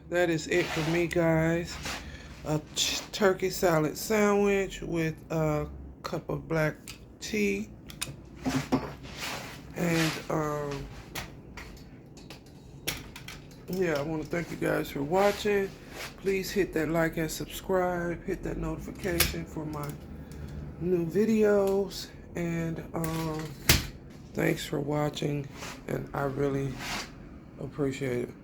that is it for me, guys. A turkey salad sandwich with a cup of black tea. And yeah, I want to thank you guys for watching. Please hit that like and subscribe. Hit that notification for my new videos. And thanks for watching, and I really appreciate it.